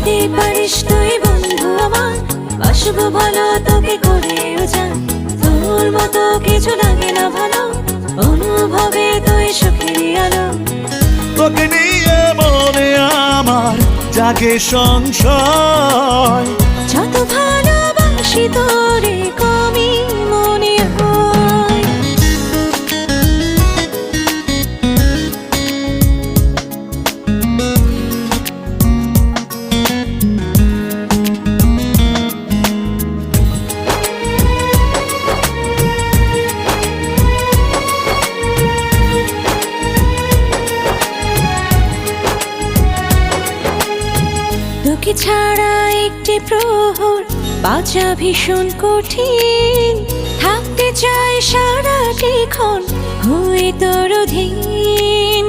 যদি পারিস তুই বন্ধু আমার, বাসবো ভালো তোকে করেও যান। তোর মতো কিছু লাগে না ভালো, অনুভবে তুই সুখেরই আলো। তোকে নিয়ে মনে আমার জাগে সংশয়, যত ভালোবাসি তোরে কমই মনে হয়। তোকে ছাড়া একটি প্রহর বাঁচা ভীষণ কঠিন, থাকতে চাই সারাটি ক্ষণ হয়ে তোর অধীন।